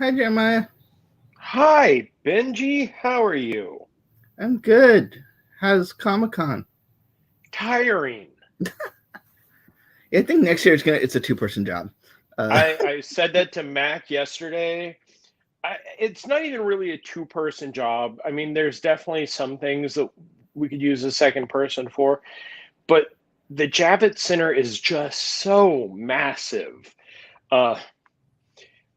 Hi, Jeremiah. Hi, Benji. How are you? I'm good. How's Comic Con? Tiring. I think next year it's a two-person job. Uh, I said that to Mac yesterday. It's not even really a two-person job. I mean, there's definitely some things that we could use a second person for, but the Javits Center is just so massive. Uh,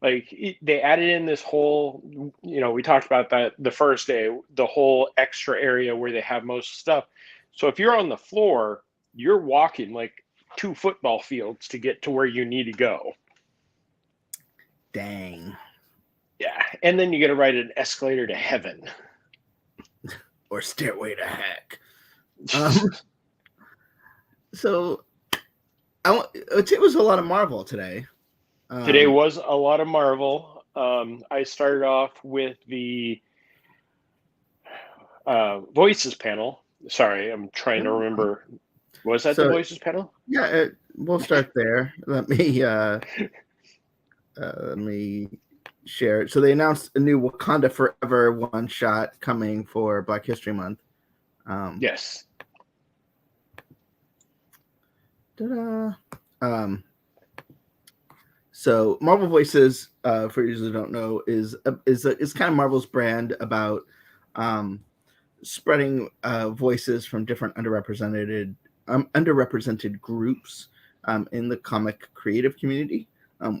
they added in this whole, we talked about that the first day, the whole extra area where they have most stuff. So if you're on the floor, you're walking like two football fields to get to where you need to go. Dang. Yeah, and then you got to ride an escalator to heaven. Or Stairway to Heck. Um, so it was a lot of Marvel today. Today Um, was a lot of Marvel. I started off with the Voices panel. Sorry, I'm trying to remember. Was that the so Voices panel? yeah, we'll start there. Let me share it. So they announced a new Wakanda Forever one shot coming for Black History Month. Um, Yes. ta-da. Um, So Marvel Voices, for users who don't know, is kind of Marvel's brand about um, spreading voices from different underrepresented groups in the comic creative community.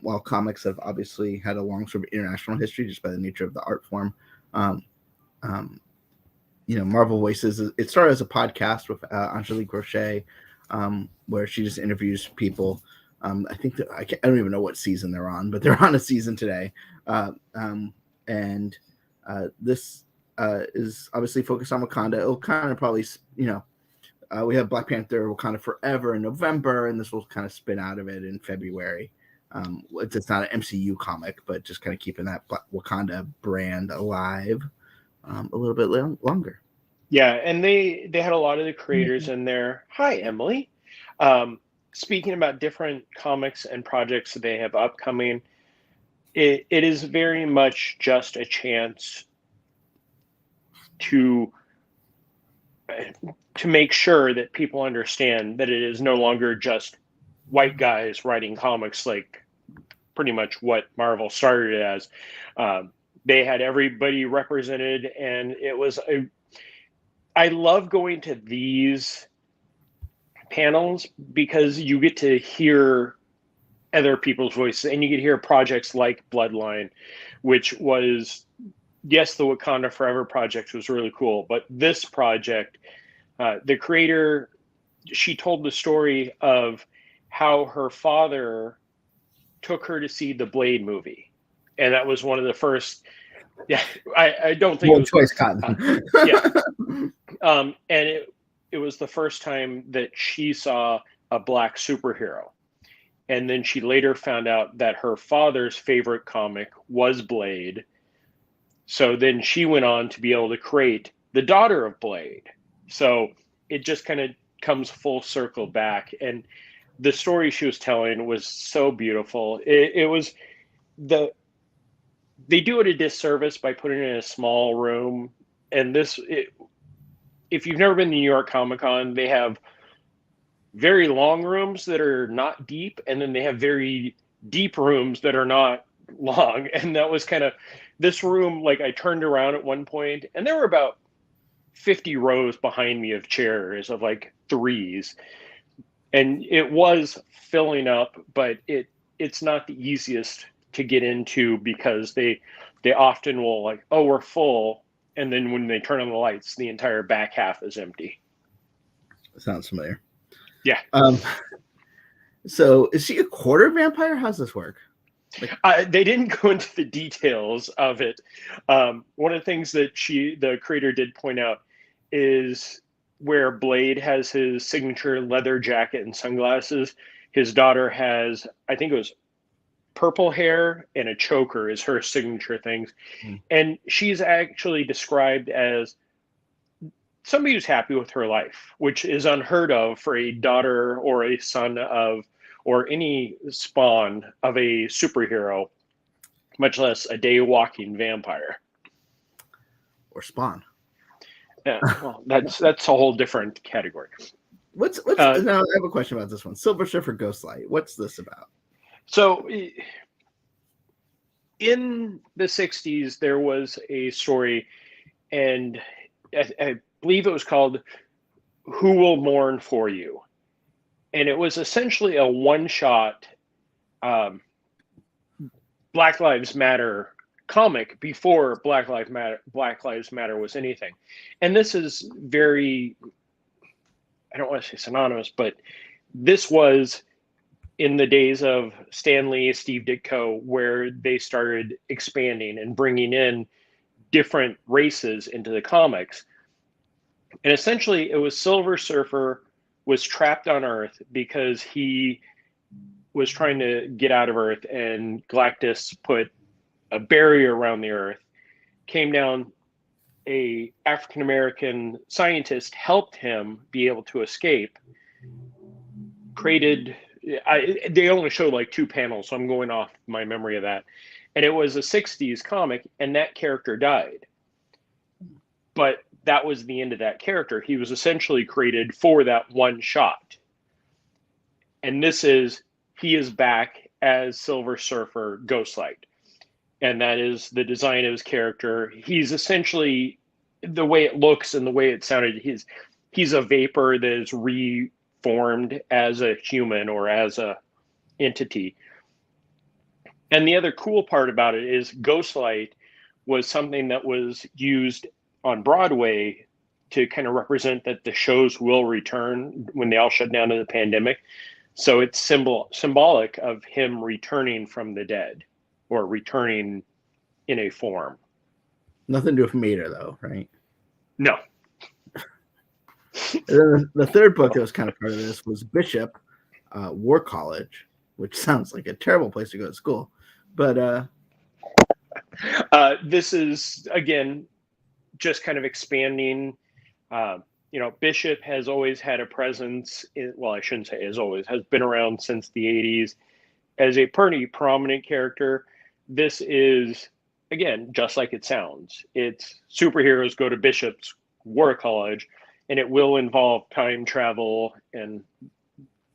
While comics have obviously had a long sort of international history just by the nature of the art form, um, um, Marvel Voices. It started as a podcast with Angelique Roche, where she just interviews people. I think that I don't even know what season they're on, but they're on a season today, and this is obviously focused on Wakanda. It'll kind of probably, we have Black Panther Wakanda Forever in November, and this will kind of spin out of it in February. It's not an MCU comic, but just kind of keeping that Wakanda brand alive a little bit longer. Yeah, and they had a lot of the creators in there. Hi, Emily. Um, Speaking about different comics and projects that they have upcoming, it is very much just a chance to to make sure that people understand that it is no longer just white guys writing comics like pretty much what Marvel started as. Um, they had everybody represented, and I love going to these panels because you get to hear other people's voices and you get to hear projects like Bloodline, which was, yes, the Wakanda Forever project was really cool, but this project, the creator, she told the story of how her father took her to see the Blade movie. And that was one of the first, yeah, I don't think it One was, choice, Cotton. yeah. And it was the first time that she saw a black superhero. And then she later found out that her father's favorite comic was Blade. So then she went on to be able to create the daughter of Blade. So it just kind of comes full circle back. And the story she was telling was so beautiful. It was they do it a disservice by putting it in a small room. And if you've never been to New York Comic Con, they have very long rooms that are not deep, and then they have very deep rooms that are not long. And that was kind of this room. Like I turned around at one point, and there were about 50 rows behind me of chairs of like threes, and it was filling up, but it's not the easiest to get into because they often will like, oh, we're full, and then when they turn on the lights, the entire back half is empty. Sounds familiar. Yeah. So is she a quarter vampire? How's this work? They didn't go into the details of it. One of the things that the creator, did point out is where Blade has his signature leather jacket and sunglasses. His daughter has, I think it was purple hair and a choker is her signature things. Mm. And she's actually described as somebody who's happy with her life, which is unheard of for a daughter or a son of, or any spawn of a superhero. much less a day walking vampire. Or Spawn. Yeah, well, that's a whole different category. What's now? I have a question about this one. Silver Surfer Ghostlight. What's this about? So, in the 60s, there was a story, and I believe it was called "Who Will Mourn for You," and it was essentially a one-shot Black Lives Matter comic before Black Lives Matter was anything. And this is very, I don't want to say synonymous, but this was in the days of Stan Lee, Steve Ditko, where they started expanding and bringing in different races into the comics. And essentially it was Silver Surfer was trapped on Earth because he was trying to get out of Earth, and Galactus put a barrier around the Earth, came down. A African-American scientist helped him be able to escape, created, they only showed like 2 panels, so I'm going off my memory of that. And it was a 60s comic, and that character died. But that was the end of that character. He was essentially created for that one shot. And he is back as Silver Surfer Ghostlight. And that is the design of his character. He's essentially, the way it looks and the way it sounded, he's a vapor that is reformed as a human or as a entity. And the other cool part about it is Ghostlight was something that was used on Broadway to kind of represent that the shows will return when they all shut down in the pandemic. So it's symbolic of him returning from the dead, or returning in a form. Nothing to do with Mater, though, right? No. The third book that was kind of part of this was Bishop, War College, which sounds like a terrible place to go to school. But this is, again, just kind of expanding. Bishop has always had a presence I shouldn't say has always, has been around since the 80s as a pretty prominent character. This is, again, just like it sounds. It's superheroes go to Bishop's War College, and it will involve time travel and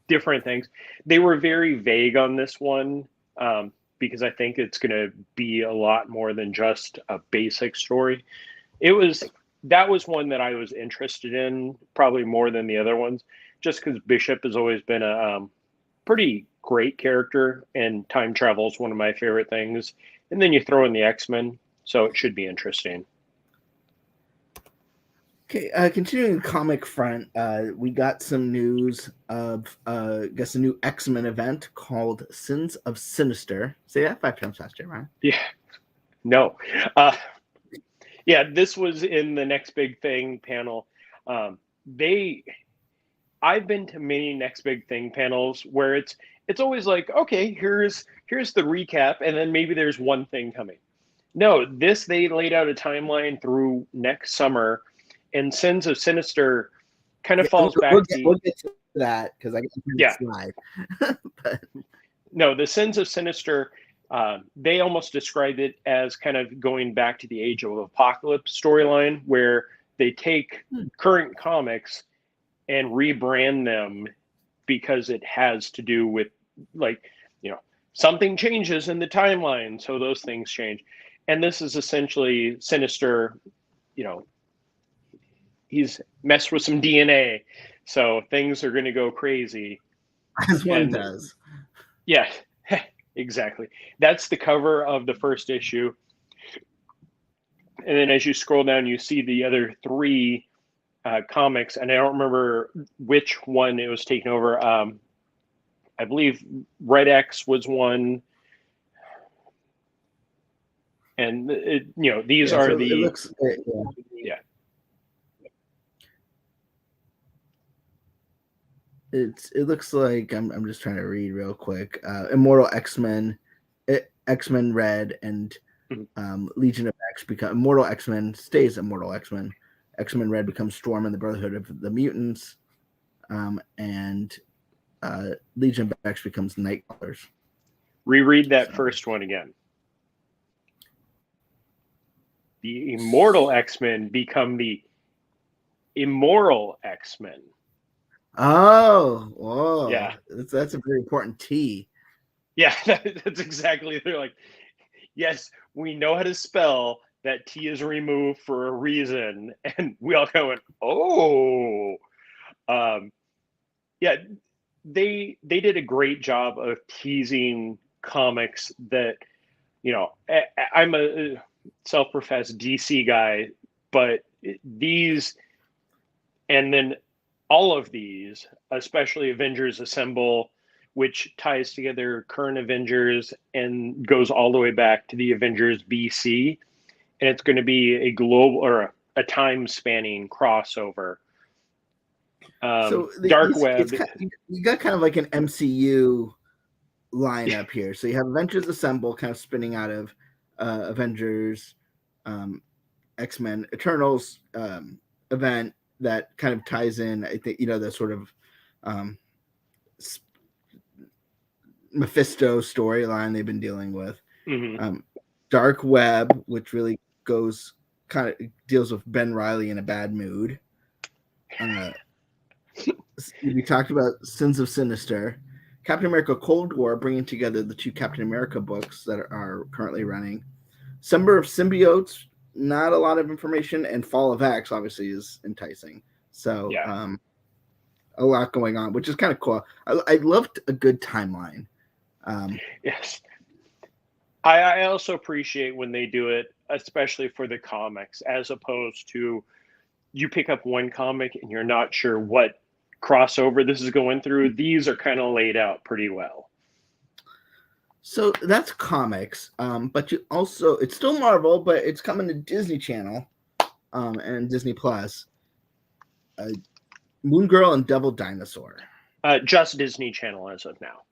different things. They were very vague on this one because I think it's going to be a lot more than just a basic story. That was one that I was interested in, probably more than the other ones, just because Bishop has always been a pretty great character, and time travel is one of my favorite things. And then you throw in the X-Men, so it should be interesting. Okay, continuing the comic front, we got some news of, I guess, a new X-Men event called Sins of Sinister. Say that 5 times faster, Ryan. Yeah. No. Yeah, this was in the Next Big Thing panel. I've been to many Next Big Thing panels where it's always like, okay, here's the recap, and then maybe there's one thing coming. No, they laid out a timeline through next summer, and Sins of Sinister kind of falls back. We'll get to that because I guess slide. But no, the Sins of Sinister, they almost described it as kind of going back to the Age of Apocalypse storyline, where they take current comics and rebrand them because it has to do with, something changes in the timeline, so those things change. And this is essentially Sinister, he's messed with some DNA, so things are going to go crazy. As one does. Yeah, exactly. That's the cover of the first issue. And then as you scroll down, you see the other 3 comics, and I don't remember which one it was taken over. I believe Red X was one. And, these are the... It looks, yeah. It looks like, I'm just trying to read real quick. Immortal X-Men, X-Men Red, and Legion of X become Immortal X-Men stays Immortal X-Men. X-Men Red becomes Storm and the Brotherhood of the Mutants, and Legion of X becomes Nightcrawlers. Reread that first one again. the immortal X-Men become the immoral X-Men. Oh, whoa. Yeah. That's a very important T. Yeah, that's exactly. They're like, yes, we know how to spell. That T is removed for a reason. And we all kind of went, oh. Yeah, they did a great job of teasing comics that, you know, I'm a self-professed DC guy, but these, and then all of these, especially Avengers Assemble, which ties together current Avengers and goes all the way back to the Avengers BC, and it's going to be a global or a time-spanning crossover. So Dark Web. You got kind of like an MCU lineup here. So you have Avengers Assemble kind of spinning out of Avengers, X-Men, Eternals event that kind of ties in, I think, the sort of Mephisto storyline they've been dealing with. Mm-hmm. Dark Web, which really kind of deals with Ben Reilly in a bad mood. We talked about Sins of Sinister. Captain America Cold War, bringing together the two Captain America books that are currently running. Summer of Symbiotes, not a lot of information, and Fall of X obviously is enticing. So Yeah. A lot going on, which is kind of cool. I loved a good timeline. Yes. I also appreciate when they do it, especially for the comics, as opposed to you pick up one comic and you're not sure what crossover this is going through. These are kind of laid out pretty well. So that's comics, but you also, it's still Marvel, but it's coming to Disney Channel and Disney Plus. Moon Girl and Devil Dinosaur. Just Disney Channel as of now.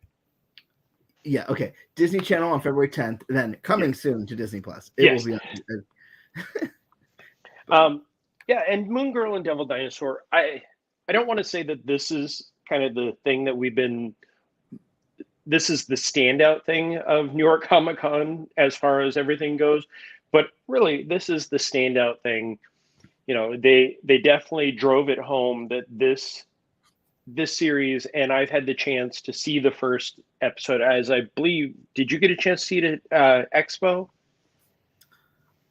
Yeah, okay. Disney Channel on February 10th, then coming soon to Disney Plus. It Yes. will be. Yeah, and Moon Girl and Devil Dinosaur. I don't want to say that this is kind of the thing that we've been. This is the standout thing of New York Comic Con as far as everything goes, but really, this is the standout thing. You know, they definitely drove it home that this series, and I've had the chance to see the first episode, as I believe. Did you get a chance to see it at Expo?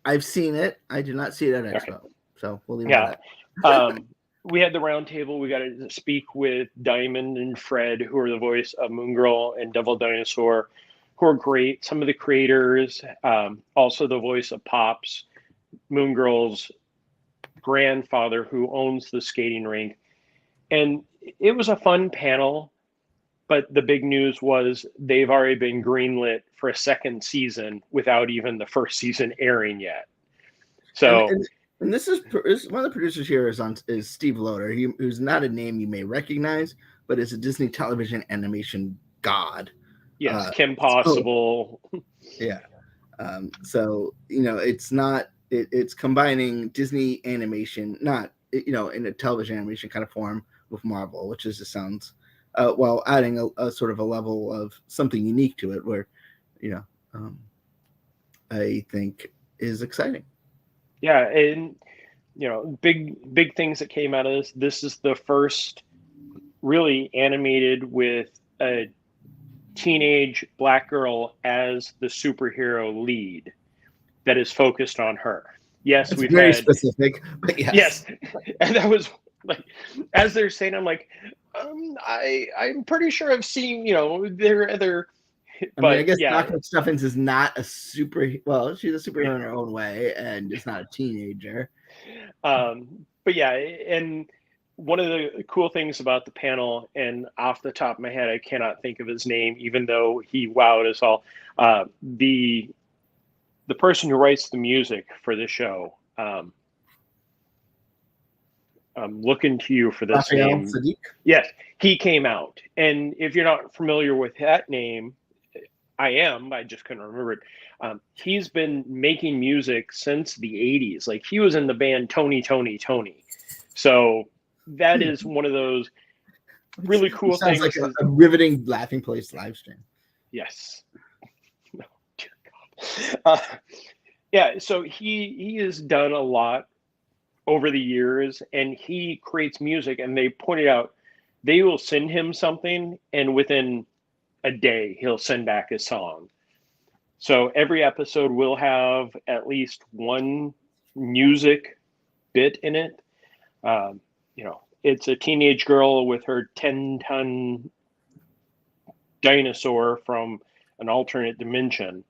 I've seen it. I did not see it at Expo. Okay. So we'll leave it at that. We had the round table. We got to speak with Diamond and Fred, who are the voice of Moon Girl and Devil Dinosaur, who are great. Some of the creators, also the voice of Pops, Moon Girl's grandfather, who owns the skating rink. And it was a fun panel, but the big news was they've already been greenlit for a second season without even the first season airing yet. So, and this is one of the producers here is Steve Loader, who's not a name you may recognize, but is a Disney television animation god. Yes, Kim Possible. So, yeah. So it's not. It's combining Disney animation, not in a television animation kind of form, with Marvel, which just sounds while adding a sort of a level of something unique to it, where I think is exciting. Yeah, and big things that came out of this. This is the first really animated with a teenage black girl as the superhero lead that is focused on her. Yes, we've very had specific, but yes, and that was like, as they're saying, I'm like, I'm pretty sure I've seen their other. I guess Knockback Stuffins is not a super. Well, she's a superhero in her own way, and it's not a teenager. But yeah, and one of the cool things about the panel, and off the top of my head, I cannot think of his name, even though he wowed us all. The person who writes the music for the show. I'm looking to you for this name. Sadiq? Yes, he came out, and if you're not familiar with that name. I just couldn't remember it. He's been making music since the 80s. Like, he was in the band Tony. So that is one of those really cool things. Sounds like a riveting Laughing Place live stream. Yes. Oh, dear God. Yeah, so he has done a lot over the years, and he creates music. And they pointed out they will send him something, and within a day he'll send back a song. So every episode will have at least one music bit in it. It's a teenage girl with her 10-ton dinosaur from an alternate dimension.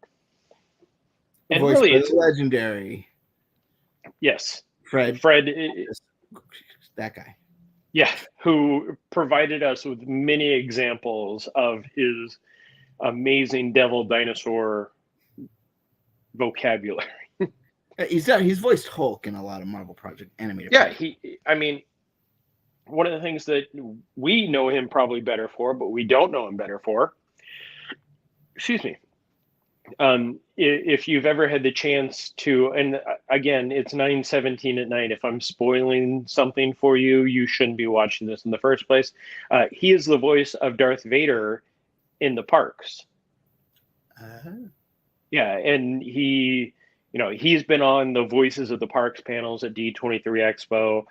And Voiced really, by it's the legendary yes, Fred. Fred, That guy. yeah, who provided us with many examples of his amazing devil dinosaur vocabulary. He's voiced Hulk in a lot of Marvel animated Yeah, projects. I mean, one of the things that we know him probably better for, but we don't know him better for, excuse me, if you've ever had the chance to, and again, it's 9:17 at night. If I'm spoiling something for you, you shouldn't be watching this in the first place. He is the voice of Darth Vader in the parks. Yeah, and he's been on the Voices of the Parks panels at D23 Expo,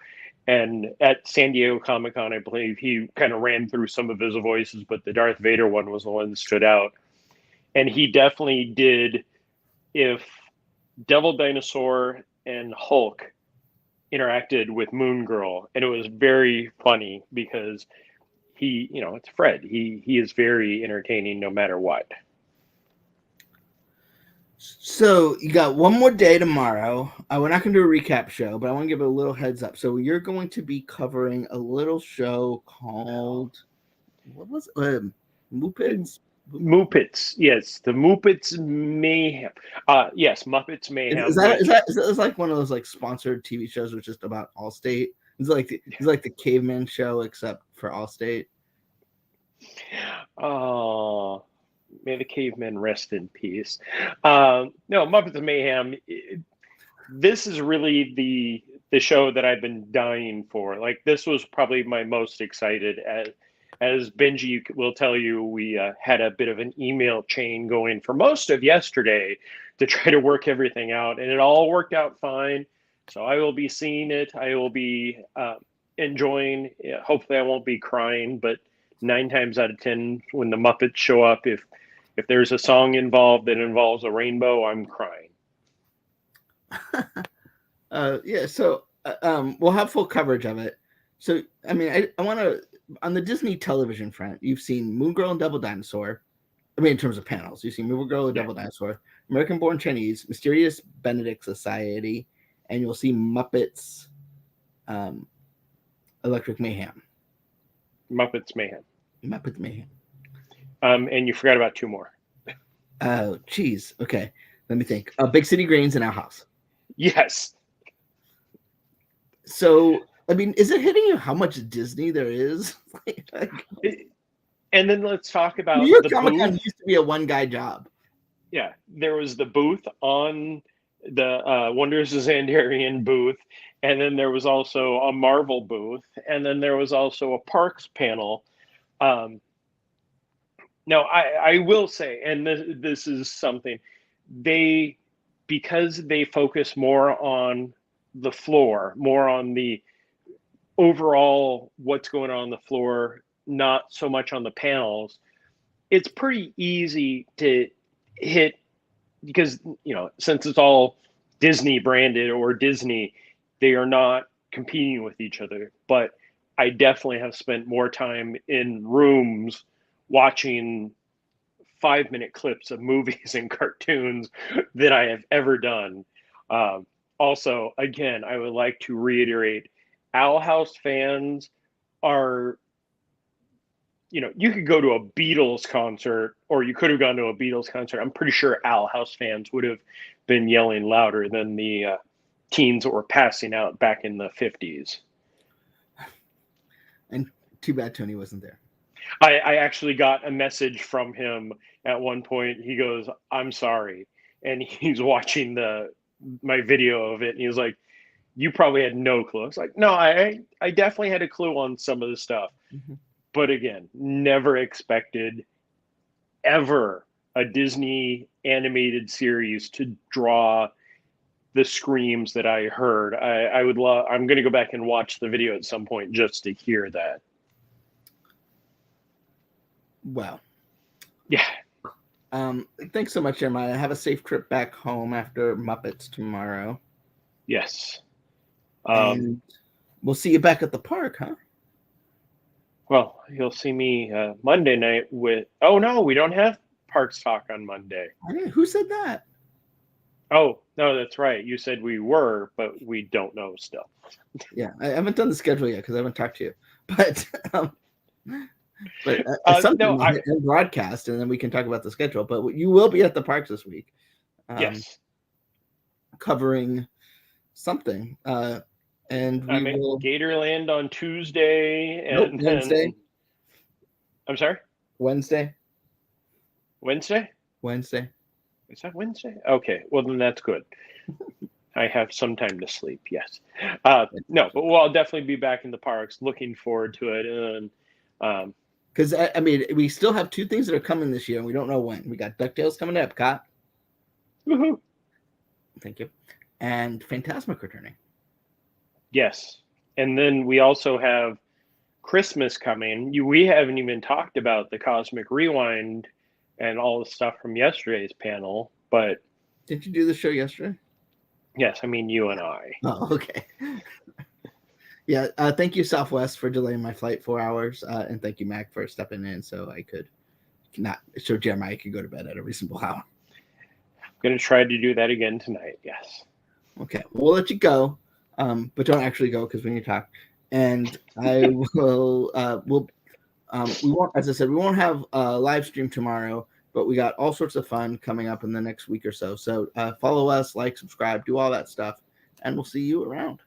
and at San Diego Comic Con, I believe he kind of ran through some of his voices, but the Darth Vader one was the one that stood out. And he definitely did. If Devil Dinosaur and Hulk interacted with Moon Girl, and it was very funny because it's Fred. He is very entertaining no matter what. So you got one more day tomorrow. We're not going to do a recap show, but I want to give a little heads up. So you're going to be covering a little show called what was it? Muppets? Muppets, yes, the Muppets Mayhem. Yes, Muppets Mayhem. Is that like one of those like sponsored TV shows, which is just about Allstate? It's like the Caveman show, except for Allstate. Oh, may the cavemen rest in peace. No, Muppets Mayhem. This is really the show that I've been dying for. Like, this was probably my most excited. As Benji will tell you, we had a bit of an email chain going for most of yesterday to try to work everything out, and it all worked out fine. So I will be seeing it. I will be enjoying. Hopefully, I won't be crying, but 9 times out of 10, when the Muppets show up, if there's a song involved that involves a rainbow, I'm crying. Yeah, so we'll have full coverage of it. So I mean, I want to, on the Disney television front, you've seen Moon Girl and Devil Dinosaur. I mean, in terms of panels, you've seen Moon Girl and Devil Dinosaur, American Born Chinese, Mysterious Benedict Society, and you'll see Muppets, Electric Mayhem. Muppets Mayhem. Muppets Mayhem. And you forgot about two more. Oh, geez. Okay, let me think. Big City Greens and Our House. Yes. So, I mean, is it hitting you how much Disney there is? And then let's talk about New York the Comic-Con booth. used to be a one-guy job. Yeah, there was the booth on the Wonders of Xandarian booth, and then there was also a Marvel booth, and then there was also a Parks panel. Now, I will say, and this is something, because they focus more on the floor, more on the overall what's going on the floor, not so much on the panels, it's pretty easy to hit because, since it's all Disney branded or Disney, they are not competing with each other. But I definitely have spent more time in rooms watching 5-minute clips of movies and cartoons than I have ever done. Also, again, I would like to reiterate, Owl House fans are, you could go to a Beatles concert, or you could have gone to a Beatles concert. I'm pretty sure Owl House fans would have been yelling louder than the teens that were passing out back in the 50s. And too bad Tony wasn't there. I actually got a message from him at one point. He goes, "I'm sorry," and he's watching my video of it, and he was like, "You probably had no clue." I was like, "No, I definitely had a clue on some of the stuff." Mm-hmm. But again, never expected ever a Disney animated series to draw the screams that I heard. I would love. I'm going to go back and watch the video at some point just to hear that. Wow. Yeah. Thanks so much, Jeremiah. Have a safe trip back home after Muppets tomorrow. Yes. And we'll see you back at the park, huh? Well, you'll see me Monday night with. Oh no, we don't have Parks Talk on Monday. Who said that? Oh no, that's right. You said we were, but we don't know still. Yeah, I haven't done the schedule yet because I haven't talked to you. But no, I broadcast, and then we can talk about the schedule. But you will be at the parks this week. Yes. Covering something. And I'm at will Gatorland on Tuesday and Wednesday. I'm sorry? Wednesday. Wednesday? Is that Wednesday? Okay, well then that's good. I have some time to sleep, yes. No, but I'll definitely be back in the parks. Looking forward to it. And because I mean, we still have 2 things that are coming this year, and we don't know when. We got DuckTales coming to Epcot. Woohoo! Thank you. And Phantasmic returning. Yes. And then we also have Christmas coming. We haven't even talked about the Cosmic Rewind and all the stuff from yesterday's panel, but... Did you do the show yesterday? Yes, I mean you and I. Oh, okay. Yeah, thank you, Southwest, for delaying my flight 4 hours, and thank you, Mac, for stepping in so I could so Jeremiah could go to bed at a reasonable hour. I'm going to try to do that again tonight, yes. Okay, we'll let you go, but don't actually go because we need to talk. And I will, we won't, as I said, we won't have a live stream tomorrow, but we got all sorts of fun coming up in the next week or so. So follow us, like, subscribe, do all that stuff, and we'll see you around.